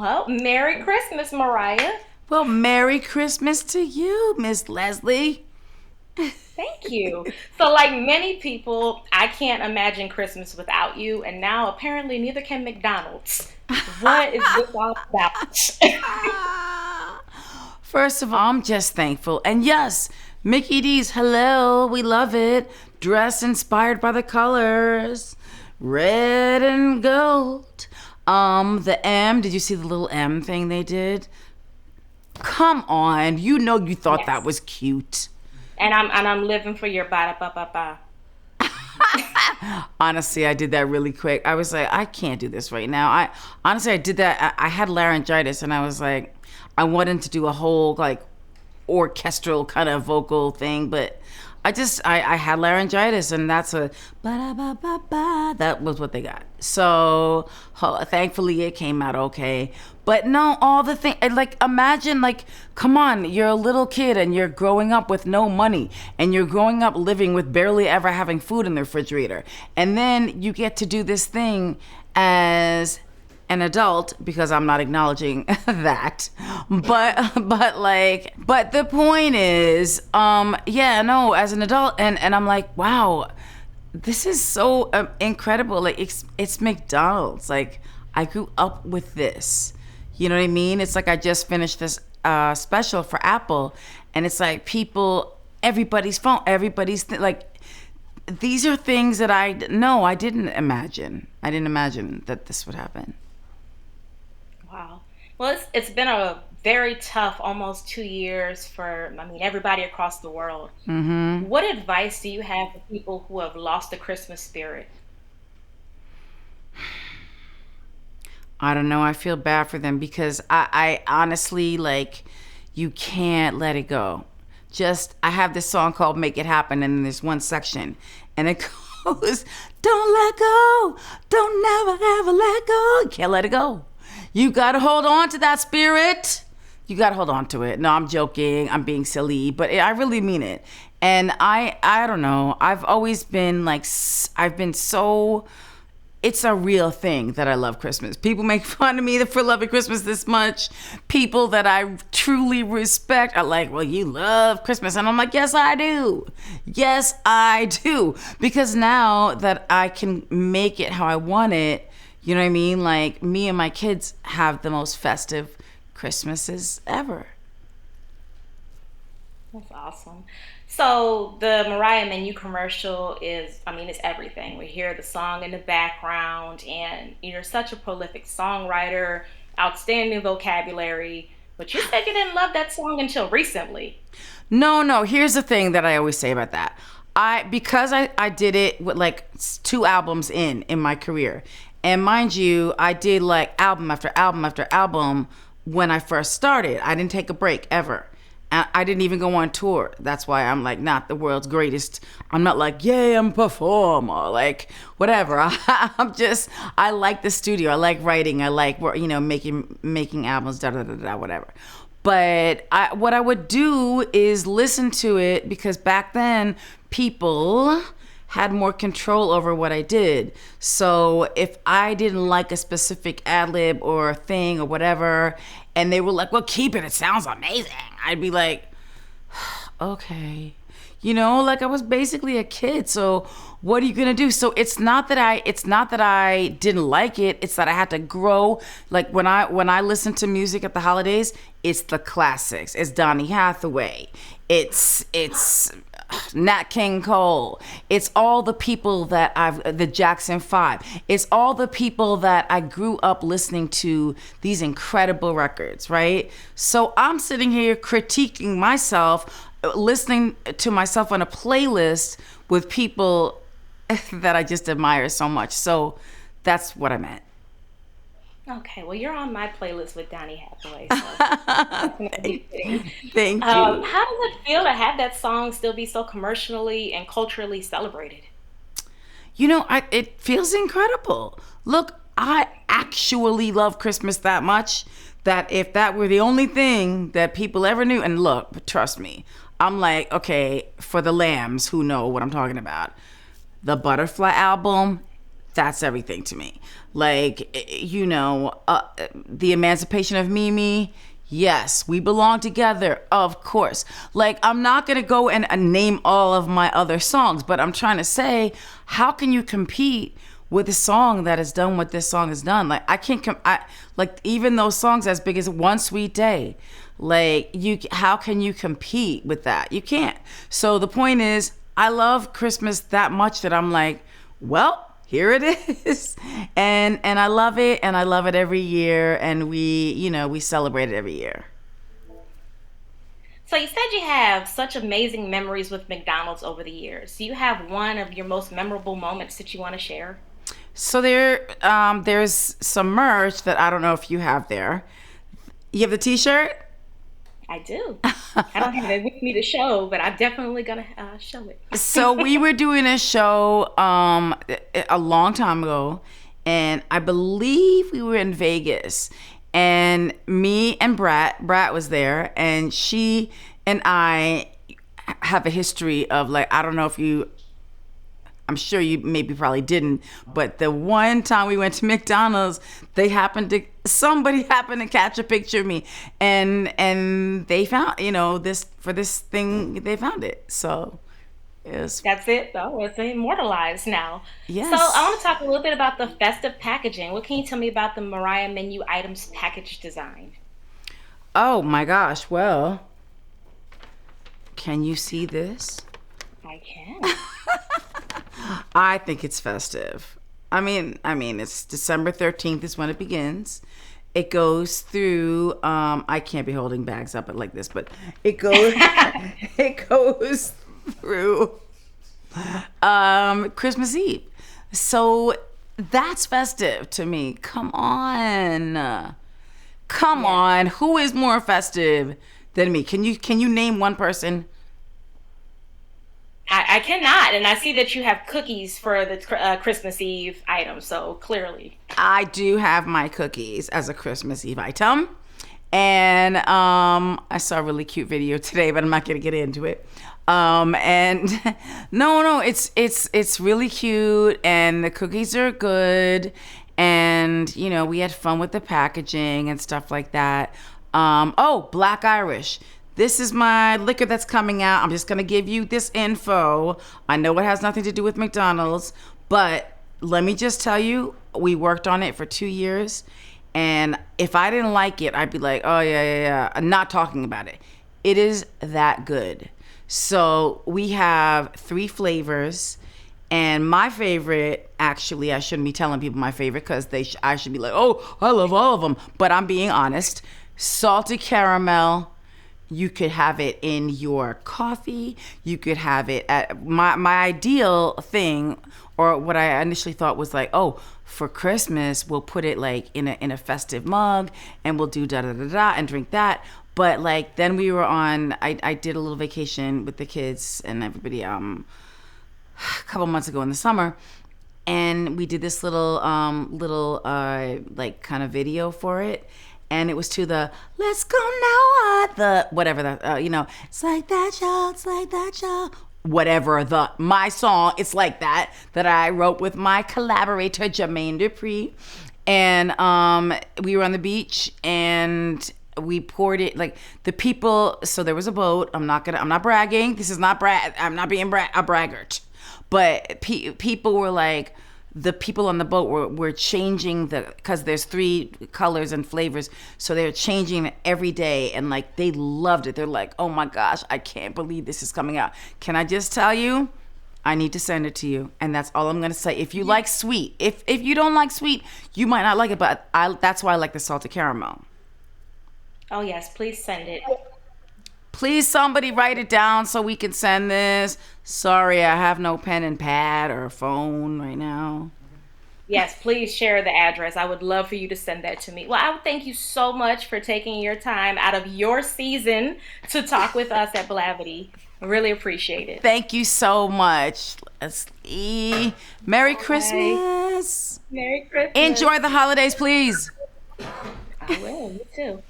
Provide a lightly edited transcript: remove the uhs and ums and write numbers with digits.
Well, Merry Christmas, Mariah. Well, Merry Christmas to you, Miss Leslie. Thank you. So, like many people, I can't imagine Christmas without you, and now apparently neither can McDonald's. What is this all about? First of all, I'm just thankful. And yes, Mickey D's Hello, we love it. Dress inspired by the colors. Red and gold. The M, did you see the little M thing they did? Come on, you know you thought that Yes. was cute. And I'm living for your ba ba ba ba. Honestly, I did that really quick. I was like, I can't do this right now. I did that. I had laryngitis, and I was like, I wanted to do a whole like orchestral kind of vocal thing, but I had laryngitis, and that's a ba ba ba ba. That was what they got. So thankfully, it came out okay. But no, all the thing like imagine like come on, you're a little kid and you're growing up with no money, and you're growing up living with barely ever having food in the refrigerator, and then you get to do this thing as an adult, because I'm not acknowledging that, but the point is, yeah, no, as an adult, and I'm like, wow, this is so incredible. Like it's McDonald's. Like I grew up with this. You know what I mean? It's like I just finished this special for Apple, and it's like people, everybody's phone, like these are things that I didn't imagine. I didn't imagine that this would happen. Wow. Well, it's been a very tough almost 2 years for, I mean, everybody across the world. What advice do you have for people who have lost the Christmas spirit? I don't know. I feel bad for them because I honestly like you can't let it go. Just I have this song called "Make It Happen," and there's one section, and it goes, "Don't let go, don't never ever let go. You can't let it go. You gotta hold on to that spirit. You gotta hold on to it." No, I'm joking. I'm being silly, but I really mean it. And I don't know. I've always been like I've been so it's a real thing that I love Christmas. People make fun of me for loving Christmas this much. People that I truly respect are like, well, you love Christmas. And I'm like, yes, I do. Yes, I do. Because now that I can make it how I want it, you know what I mean? Like, me and my kids have the most festive Christmases ever. That's awesome. So the Mariah menu commercial is, I mean, it's everything. We hear the song in the background, and you're such a prolific songwriter, outstanding vocabulary. But you said you didn't love that song until recently. No, no. Here's the thing that I always say about that. Because I did it with like two albums in my career, and mind you, I did like album after album after album when I first started. I didn't take a break ever. I didn't even go on tour. That's why I'm like not the world's greatest. I'm not like, yay, I'm a performer, like whatever. I like the studio. I like writing. I like making albums, da da da da, whatever. But what I would do is listen to it because back then people had more control over what I did. So if I didn't like a specific ad lib or thing or whatever, and they were like, well, keep it. It sounds amazing. I'd be like, okay. Like I was basically a kid. So what are you gonna do? So it's not that I didn't like it. It's that I had to grow. Like when I listen to music at the holidays, it's the classics. It's Donny Hathaway. It's Nat King Cole. It's all the people that the Jackson 5. It's all the people that I grew up listening to these incredible records, right? So I'm sitting here critiquing myself, listening to myself on a playlist with people that I just admire so much. So that's what I meant. Okay, well, you're on my playlist with Donny Hathaway, so definitely fitting. Thank you. How does it feel to have that song still be so commercially and culturally celebrated? It feels incredible. Look, I actually love Christmas that much that if that were the only thing that people ever knew, and look, trust me, I'm like, okay, for the lambs who know what I'm talking about, the Butterfly album, That's everything to me. Like, the emancipation of Mimi. Yes, we belong together, of course. Like, I'm not gonna go and name all of my other songs, but I'm trying to say, how can you compete with a song that has done what this song has done? Like, I can't like, even those songs as big as One Sweet Day. Like, how can you compete with that? You can't. So the point is, I love Christmas that much that I'm like, well, here it is. And I love it, and I love it every year, and we celebrate it every year. So you said you have such amazing memories with McDonald's over the years. Do you have one of your most memorable moments that you want to share? So there's some merch that I don't know if you have there. You have the T-shirt. I do. I don't have it with me to show, but I'm definitely gonna show it. So we were doing a show a long time ago, and I believe we were in Vegas, and me and Brat was there, and she and I have a history of, like, I don't know if you, I'm sure you maybe probably didn't, but the one time we went to McDonald's, somebody happened to catch a picture of me, and they found, this for this thing, they found it. So it was, That's it, though. It's immortalized now. So I yes. want to talk a little bit about the festive packaging. What can you tell me about the Mariah menu items package design? Oh my gosh. Well, can you see this? I can. I think it's festive. I mean, it's December 13th is when it begins. It goes through. I can't be holding bags up like this, but it goes. It goes through Christmas Eve. So that's festive to me. Come Yes. on. Who is more festive than me? Can you name one person? I cannot, and I see that you have cookies for the Christmas Eve item, so clearly. I do have my cookies as a Christmas Eve item. And I saw a really cute video today, but I'm not gonna get into it. And no, it's really cute, and the cookies are good, and we had fun with the packaging and stuff like that. Oh, Black Irish. This is my liquor that's coming out. I'm just gonna give you this info. I know it has nothing to do with McDonald's, but let me just tell you, we worked on it for 2 years, and if I didn't like it, I'd be like, oh yeah. I'm not talking about it. It is that good. So we have 3 flavors, and my favorite, actually, I shouldn't be telling people my favorite because I should be like, oh, I love all of them. But I'm being honest. Salted caramel. You could have it in your coffee. You could have it at my ideal thing, or what I initially thought was like, oh, for Christmas we'll put it like in a festive mug, and we'll do da da da da and drink that. But like then we were on. I did a little vacation with the kids and everybody a couple months ago in the summer, and we did this little like kind of video for it, and it was to the "Let's Go Now" the whatever that it's like that y'all, it's like that y'all, whatever the my song, it's like that I wrote with my collaborator Jermaine Dupree, and we were on the beach, and we poured it, like, the people. So there was a boat. I'm not bragging. This is not I'm not being a braggart, but people were like, the people on the boat were changing because there's 3 colors and flavors, so they're changing it every day, and like they loved it. They're like, oh my gosh, I can't believe this is coming out. Can I just tell you, I need to send it to you, and that's all I'm gonna say. If you like sweet, if you don't like sweet, you might not like it, but that's why I like the salted caramel. Oh yes, please send it. Please, somebody write it down so we can send this. Sorry, I have no pen and pad or phone right now. Yes, please share the address. I would love for you to send that to me. Well, I would thank you so much for taking your time out of your season to talk with us at Blavity. I really appreciate it. Thank you so much. Let's see. Merry Bye. Christmas. Merry Christmas. Enjoy the holidays, please. I will. You too.